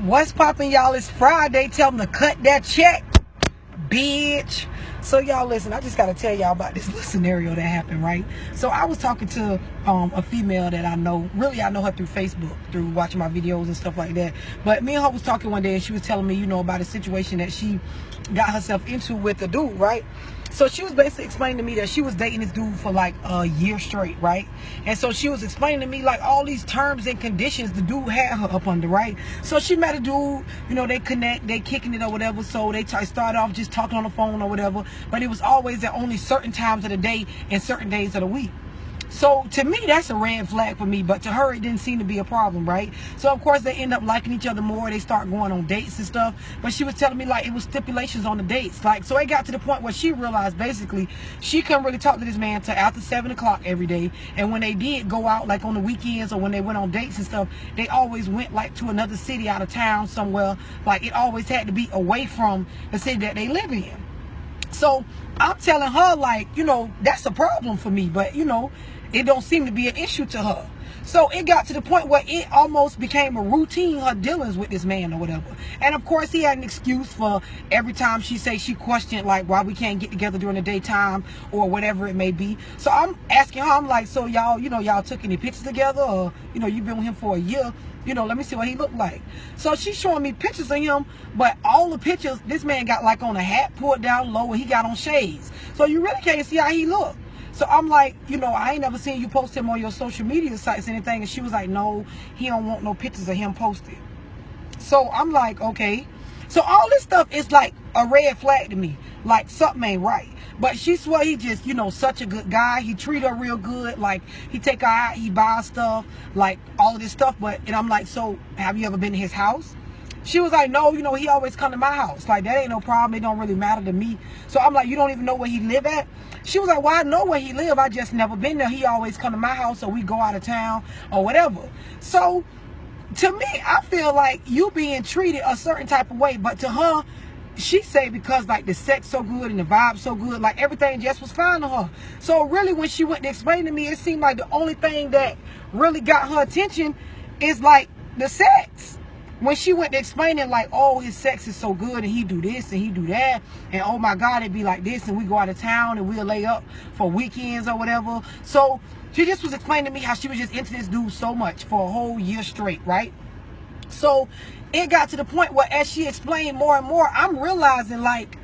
What's poppin', y'all? It's Friday. Tell them to cut that check, bitch. So y'all listen, I just gotta tell y'all about this little scenario that happened, right? So I was talking to a female that I know. Really, I know her through Facebook, through watching my videos and stuff like that. But me and her was talking one day, and she was telling me, about a situation that she got herself into with a dude, right? So she was basically explaining to me that she was dating this dude for like a year straight, right? And so she was explaining to me like all these terms and conditions the dude had her up under, right? So she met a dude, they connect, they kicking it or whatever. So they started off just talking on the phone or whatever. But it was always at only certain times of the day and certain days of the week. So to me, that's a red flag for me, but to her, it didn't seem to be a problem, right? So of course, they end up liking each other more. They start going on dates and stuff. But she was telling me like it was stipulations on the dates. Like, so it got to the point where she realized basically she couldn't really talk to this man till after 7 o'clock every day. And when they did go out, like on the weekends or when they went on dates and stuff, they always went like to another city out of town somewhere. Like it always had to be away from the city that they live in. So I'm telling her like, that's a problem for me, but it don't seem to be an issue to her. So it got to the point where it almost became a routine, her dealings with this man or whatever. And of course he had an excuse for every time she questioned like why we can't get together during the daytime or whatever it may be. So I'm asking her, I'm like, so y'all, y'all took any pictures together, or you've been with him for a year? Let me see what he looked like. So she's showing me pictures of him, but all the pictures, this man got like on a hat pulled down low and he got on shades. So you really can't see how he looked. So I'm like, I ain't never seen you post him on your social media sites or anything. And she was like, no, he don't want no pictures of him posted. So I'm like, okay. So all this stuff is like a red flag to me. Like something ain't right. But she swear he just, such a good guy. He treat her real good. Like he take her out, he buy stuff, like all of this stuff. And I'm like, so have you ever been to his house? She was like, no, he always come to my house. Like, that ain't no problem. It don't really matter to me. So I'm like, you don't even know where he live at? She was like, well, I know where he live. I just never been there. He always come to my house, or we go out of town or whatever. So to me, I feel like you being treated a certain type of way. But to her, she say because like the sex so good and the vibe so good, like everything just was fine to her. So really when she went to explain to me, it seemed like the only thing that really got her attention is like the sex. When she went to explain it, like, oh, his sex is so good and he do this and he do that, and oh my God, it'd be like this, and we go out of town and we'll lay up for weekends or whatever. So she just was explaining to me how she was just into this dude so much for a whole year straight, right? So it got to the point where as she explained more and more, I'm realizing like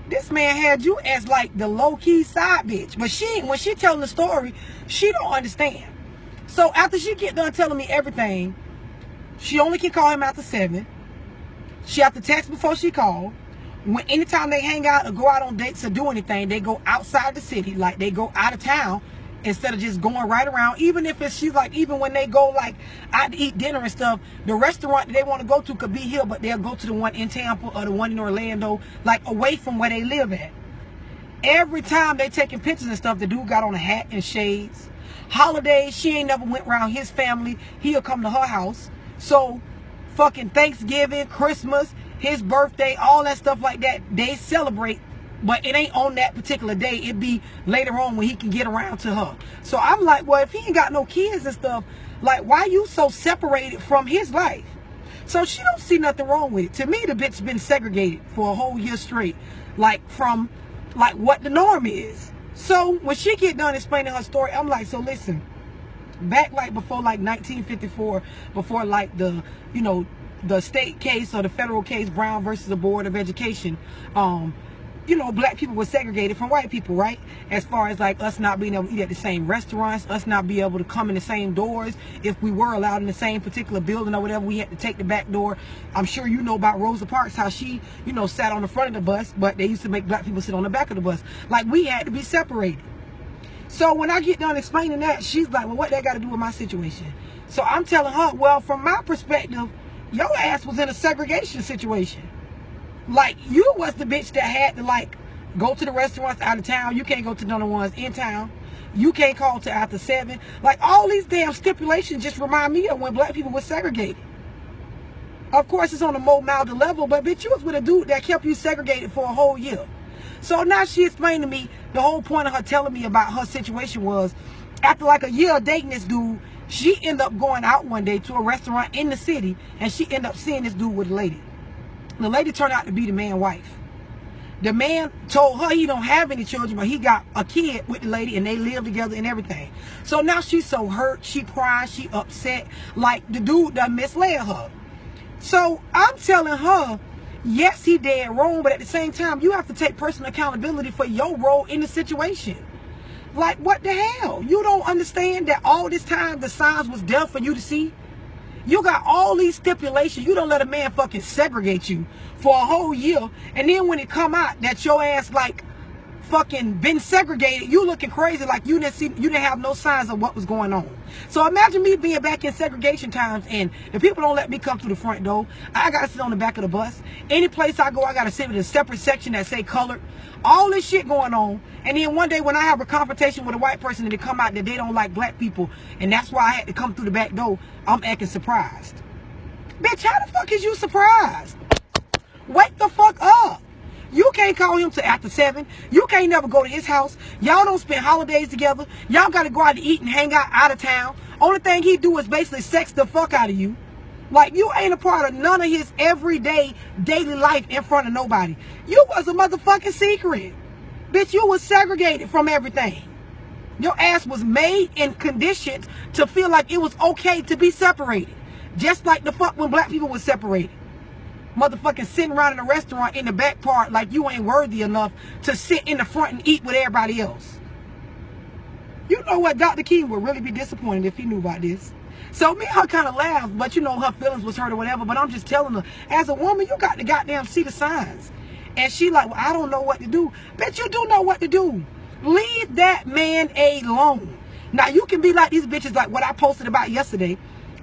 this man had you as like the low-key side bitch. But when she telling the story, she don't understand. So after she get done telling me everything, she only can call him after 7. She have to text before she call. Anytime they hang out or go out on dates or do anything, they go outside the city, like they go out of town instead of just going right around. Even if she's like, even when they go like out to eat dinner and stuff, the restaurant that they want to go to could be here, but they'll go to the one in Tampa or the one in Orlando, like away from where they live at. Every time they taking pictures and stuff, the dude got on a hat and shades. Holidays, she ain't never went around his family. He'll come to her house. So fucking Thanksgiving, Christmas, his birthday, all that stuff like that, they celebrate, but it ain't on that particular day. It be later on when he can get around to her. So I'm like, well, if he ain't got no kids and stuff, like why you so separated from his life? So she don't see nothing wrong with it. To me, the bitch been segregated for a whole year straight, like from like what the norm is. So when she get done explaining her story, I'm like, so listen, back like before like 1954, before like the the state case or the federal case, Brown versus the Board of Education, black people were segregated from white people, right? As far as like us not being able to eat at the same restaurants, us not be able to come in the same doors. If we were allowed in the same particular building or whatever, we had to take the back door. I'm sure you know about Rosa Parks, how she sat on the front of the bus, but they used to make black people sit on the back of the bus. Like we had to be separated. So when I get done explaining that, she's like, well, what that got to do with my situation? So I'm telling her, well, from my perspective, your ass was in a segregation situation. Like, you was the bitch that had to, like, go to the restaurants out of town. You can't go to none of the ones in town. You can't call till after 7. Like, all these damn stipulations just remind me of when black people were segregated. Of course, it's on a more milder level, but bitch, you was with a dude that kept you segregated for a whole year. So now she explained to me the whole point of her telling me about her situation was after like a year of dating this dude, She ended up going out one day to a restaurant in the city, and she ended up seeing this dude with a lady. The lady turned out to be the man's wife. The man told her he don't have any children, but he got a kid with the lady, and they live together and everything. So now she's so hurt, she cries, she upset, like the dude done misled her. So I'm telling her, yes, he dead wrong, but at the same time, you have to take personal accountability for your role in the situation. Like, what the hell? You don't understand that all this time the signs was there for you to see? You got all these stipulations. You don't let a man fucking segregate you for a whole year. And then when it come out that your ass like fucking been segregated, you looking crazy like you didn't have no signs of what was going on. So imagine me being back in segregation times and the people don't let me come through the front door. I gotta sit on the back of the bus. Any place I go, I gotta sit with a separate section that say colored. All this shit going on. And then one day when I have a confrontation with a white person and they come out that they don't like black people, and that's why I had to come through the back door, I'm acting surprised. Bitch, how the fuck is you surprised? Wake the fuck up. You can't call him till after 7. You can't never go to his house. Y'all don't spend holidays together. Y'all got to go out to eat and hang out of town. Only thing he do is basically sex the fuck out of you. Like, you ain't a part of none of his everyday, daily life in front of nobody. You was a motherfucking secret. Bitch, you was segregated from everything. Your ass was made and conditioned to feel like it was okay to be separated. Just like the fuck when black people was separated. Motherfucking sitting around in a restaurant in the back part like you ain't worthy enough to sit in the front and eat with everybody else. You know what? Dr. King would really be disappointed if he knew about this. So me and her kind of laughed, but you know her feelings was hurt or whatever. But I'm just telling her, as a woman, you got to goddamn see the signs. And she like, well, I don't know what to do. Bitch, you do know what to do. Leave that man alone. Now, you can be like these bitches like what I posted about yesterday,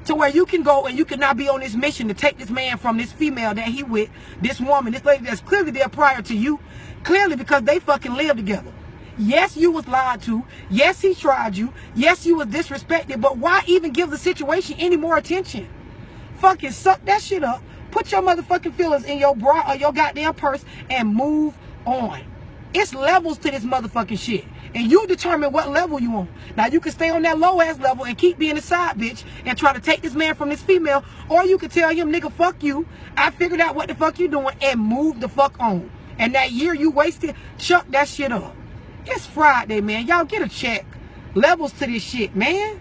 to where you can go and you can now be on this mission to take this man from this female that he with, this woman, this lady that's clearly there prior to you, clearly because they fucking live together. Yes, you was lied to. Yes, he tried you. Yes, you was disrespected. But why even give the situation any more attention? Fucking suck that shit up. Put your motherfucking feelings in your bra or your goddamn purse and move on. It's levels to this motherfucking shit. And you determine what level you on. Now, you can stay on that low-ass level and keep being a side bitch and try to take this man from this female. Or you can tell him, nigga, fuck you. I figured out what the fuck you doing and move the fuck on. And that year you wasted, chuck that shit up. It's Friday, man. Y'all get a check. Levels to this shit, man.